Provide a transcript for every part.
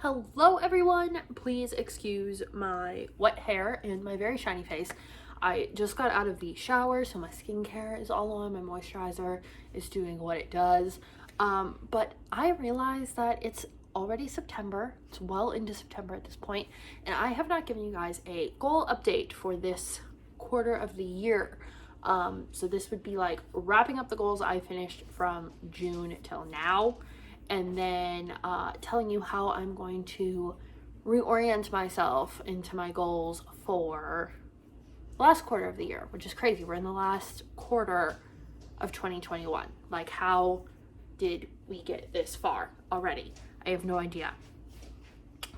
Hello everyone, please excuse my wet hair and my very shiny face. I just got out of the shower, so my skincare is all on, my moisturizer is doing what it does. But I realized that it's already September, it's well into September at this point, and I have not given you guys a goal update for this quarter of the year. So this would be like wrapping up the goals I finished from June till now, and then telling you how I'm going to reorient myself into my goals for the last quarter of the year, which is crazy. We're in the last quarter of 2021. Like, how did we get this far already? I have no idea.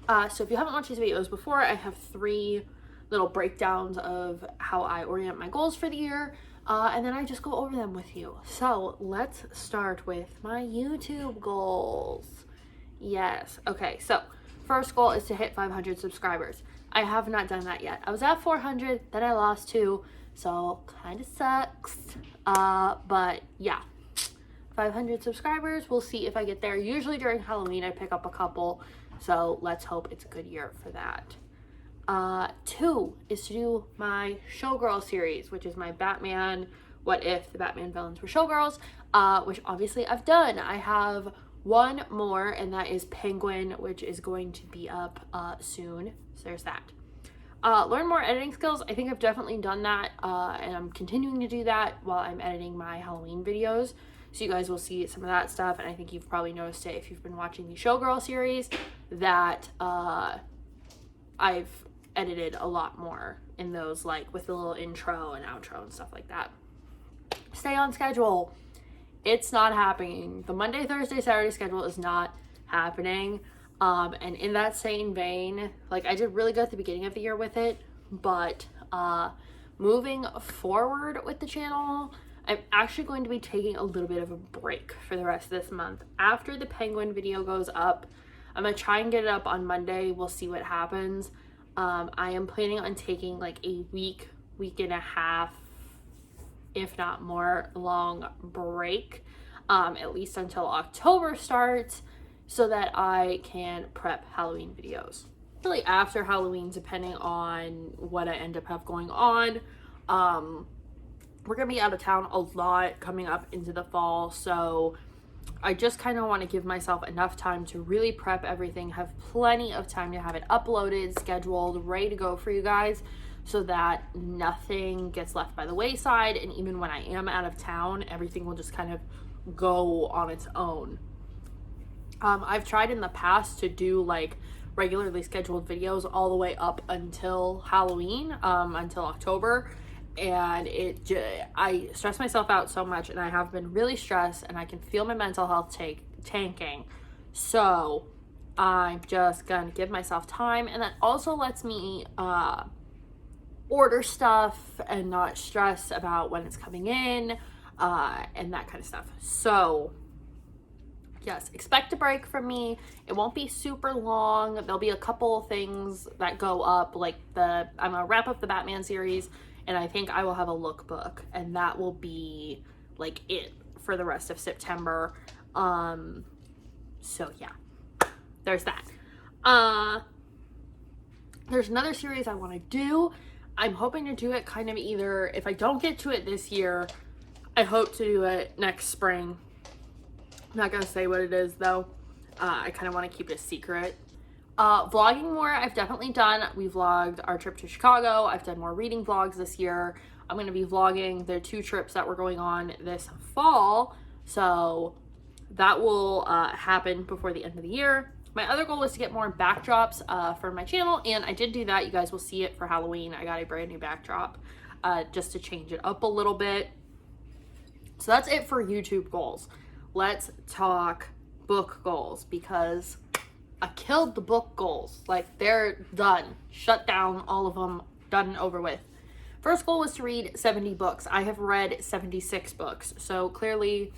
So if you haven't watched these videos before, I have 3 little breakdowns of how I orient my goals for the year, and then I just go over them with you. So let's start with my YouTube goals. Yes, okay, so first goal is to hit 500 subscribers. I have not done that yet. I was at 400, then I lost 2, so kind of sucks, but yeah, 500 subscribers. We'll see if I get there. Usually during Halloween I pick up a couple, so let's hope it's a good year for that. 2 is to do my Showgirl series, which is my Batman, what if the Batman villains were showgirls, which obviously I've done. I have 1 more, and that is Penguin, which is going to be up soon, so there's that. Learn more editing skills. I think I've definitely done that, and I'm continuing to do that while I'm editing my Halloween videos, so you guys will see some of that stuff. And I think you've probably noticed it if you've been watching the Showgirl series, that I've edited a lot more in those, like with the little intro and outro and stuff like that. Stay on schedule. It's not happening. The Monday, Thursday, Saturday schedule is not happening. And in that same vein, like, I did really good at the beginning of the year with it, but moving forward with the channel, I'm actually going to be taking a little bit of a break for the rest of this month. After the Penguin video goes up, I'm gonna try and get it up on Monday. We'll see what happens. I am planning on taking like a week and a half, if not more, long break, at least until October starts, so that I can prep Halloween videos. Really after Halloween, depending on what I end up have going on. We're gonna be out of town a lot coming up into the fall, so I just kind of want to give myself enough time to really prep everything, have plenty of time to have it uploaded, scheduled, ready to go for you guys, so that nothing gets left by the wayside. And even when I am out of town, everything will just kind of go on its own. I've tried in the past to do like regularly scheduled videos all the way up until Halloween, until October, and I stress myself out so much, and I have been really stressed, and I can feel my mental health tanking. So I'm just gonna give myself time, and that also lets me order stuff and not stress about when it's coming in, and that kind of stuff. So yes, expect a break from me. It won't be super long. There'll be a couple things that go up, like I'm gonna wrap up the Batman series, and I think I will have a lookbook, and that will be like it for the rest of September. So yeah, there's that. There's another series I want to do. I'm hoping to do it kind of either, if I don't get to it this year, I hope to do it next spring. I'm not gonna say what it is though. I kind of want to keep it a secret. Vlogging more, I've definitely done. We vlogged our trip to Chicago. I've done more reading vlogs this year. I'm going to be vlogging the 2 trips that we're going on this fall, so that will happen before the end of the year. My other goal was to get more backdrops for my channel, and I did do that. You guys will see it for Halloween. I got a brand new backdrop just to change it up a little bit. So that's it for YouTube goals. Let's talk book goals, because I killed the book goals. Like, they're done. Shut down, all of them, done and over with. First goal was to read 70 books. I have read 76 books, so clearly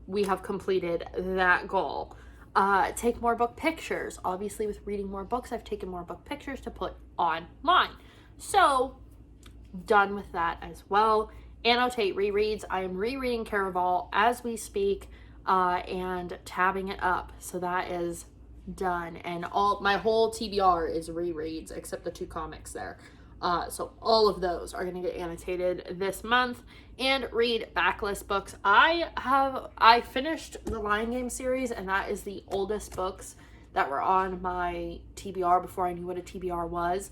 we have completed that goal. Take more book pictures. Obviously, with reading more books, I've taken more book pictures to put online. So, done with that as well. Annotate rereads. I am rereading Caraval as we speak, and tabbing it up. So that is done, and all my whole TBR is rereads except the 2 comics there. So all of those are going to get annotated this month, and read backlist books. I finished the Lion Game series, and that is the oldest books that were on my TBR before I knew what a TBR was.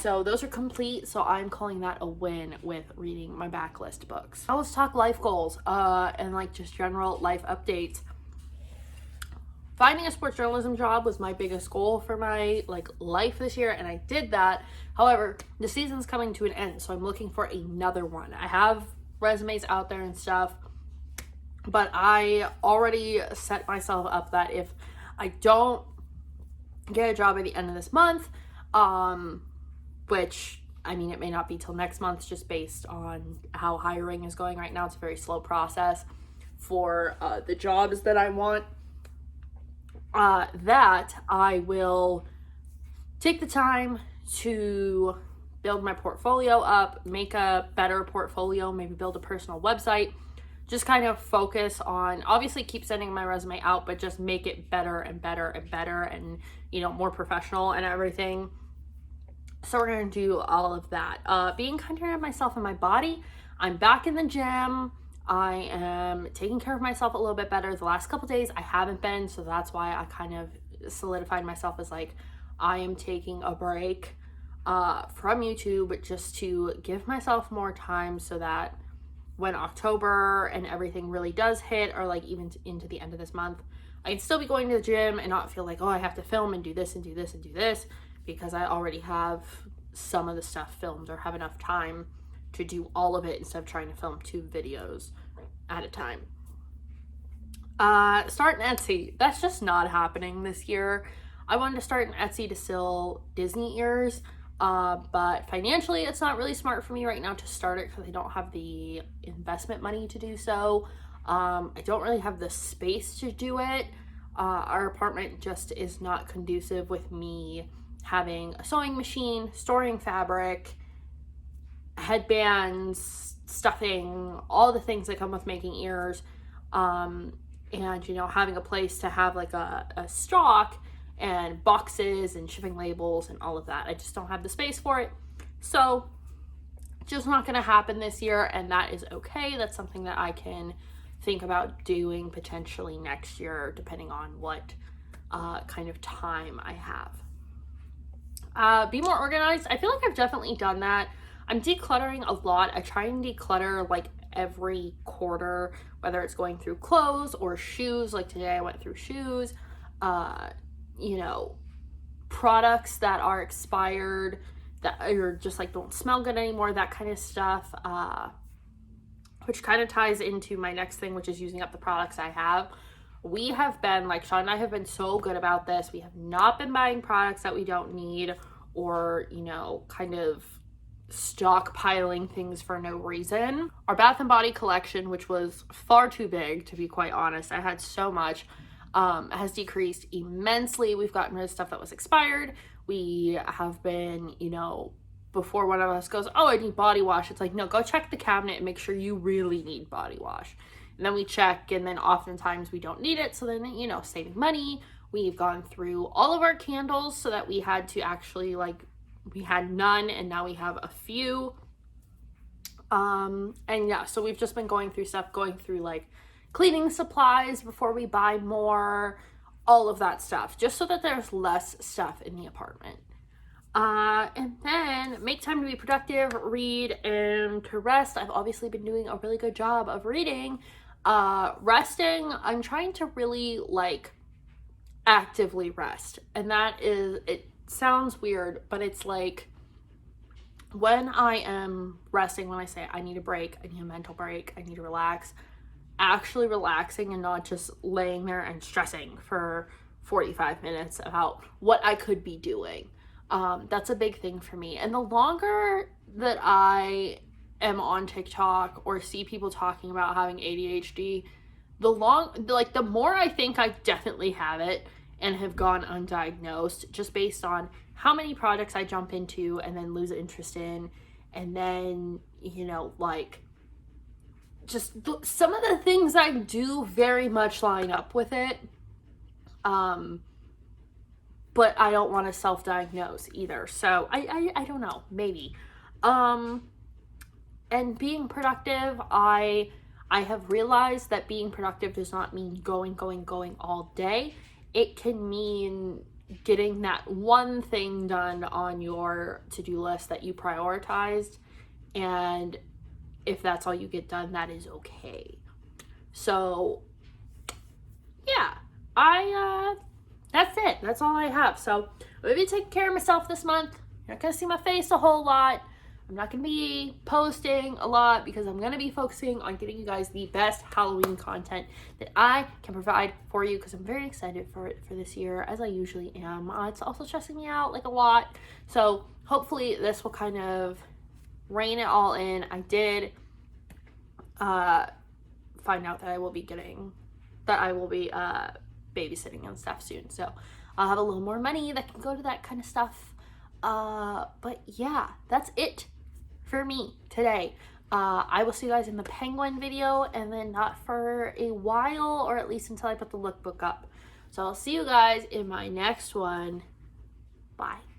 So those are complete, so I'm calling that a win with reading my backlist books. Now let's talk life goals, and like just general life updates. Finding a sports journalism job was my biggest goal for my life this year, and I did that. However, the season's coming to an end, so I'm looking for another one. I have resumes out there and stuff, but I already set myself up that if I don't get a job at the end of this month, which, I mean, it may not be till next month just based on how hiring is going right now. It's a very slow process for the jobs that I want. That I will take the time to build my portfolio up, make a better portfolio, maybe build a personal website, just kind of focus on, obviously keep sending my resume out, but just make it better and better and better and, more professional and everything. So we're going to do all of that. Being kinder to myself and my body. I'm back in the gym. I am taking care of myself a little bit better. The last couple days I haven't been, so that's why I kind of solidified myself as I am taking a break from YouTube just to give myself more time so that when October and everything really does hit, or even into the end of this month, I can still be going to the gym and not feel I have to film and do this and do this and do this, because I already have some of the stuff filmed or have enough time to do all of it instead of trying to film 2 videos at a time. Start an Etsy. That's just not happening this year. I wanted to start an Etsy to sell Disney ears, but financially it's not really smart for me right now to start it because I don't have the investment money to do so. I don't really have the space to do it. Our apartment just is not conducive with me having a sewing machine, storing fabric, headbands, stuffing, all the things that come with making ears, and having a place to have a stock and boxes and shipping labels and all of that. I just don't have the space for it, so just not going to happen this year, and that is okay. That's something that I can think about doing potentially next year, depending on what kind of time I have. Be more organized. I feel like I've definitely done that. I'm decluttering a lot. I try and declutter every quarter, whether it's going through clothes or shoes. Today I went through shoes, products that are expired, that are just don't smell good anymore, that kind of stuff, which kind of ties into my next thing, which is using up the products I have. We have been, Sean and I have been so good about this. We have not been buying products that we don't need, or, kind of stockpiling things for no reason. Our Bath and Body collection, which was far too big, to be quite honest, I had so much, has decreased immensely. We've gotten rid of stuff that was expired. We have been, before one of us goes, oh, I need body wash, it's no, go check the cabinet and make sure you really need body wash. And then we check, and then oftentimes we don't need it. So then, saving money. We've gone through all of our candles so that we had to actually we had none, and now we have a few. And yeah, so we've just been going through cleaning supplies before we buy more, all of that stuff, just so that there's less stuff in the apartment. And then make time to be productive, read, and to rest. I've obviously been doing a really good job of reading. Resting, I'm trying to really actively rest, and that is, it sounds weird, but it's when I am resting, when I say I need a break, I need a mental break, I need to relax, actually relaxing and not just laying there and stressing for 45 minutes about what I could be doing. That's a big thing for me. And the longer that I am on TikTok or see people talking about having ADHD, the more I think I definitely have it and have gone undiagnosed, just based on how many projects I jump into and then lose interest in, and then, just some of the things I do very much line up with it. but I don't want to self-diagnose either. So I don't know, maybe. And being productive, I have realized that being productive does not mean going all day. It can mean getting that one thing done on your to-do list that you prioritized, and if that's all you get done, that is okay. So yeah, that's it. That's all I have. So I'm gonna be taking care of myself this month. You're not gonna see my face a whole lot. I'm not gonna be posting a lot because I'm gonna be focusing on getting you guys the best Halloween content that I can provide for you, because I'm very excited for it for this year, as I usually am. It's also stressing me out like a lot. So hopefully this will kind of rein it all in. I did find out that I will be babysitting and stuff soon, so I'll have a little more money that can go to that kind of stuff. But yeah, that's it for me today. I will see you guys in the penguin video, and then not for a while, or at least until I put the lookbook up. So I'll see you guys in my next one. Bye.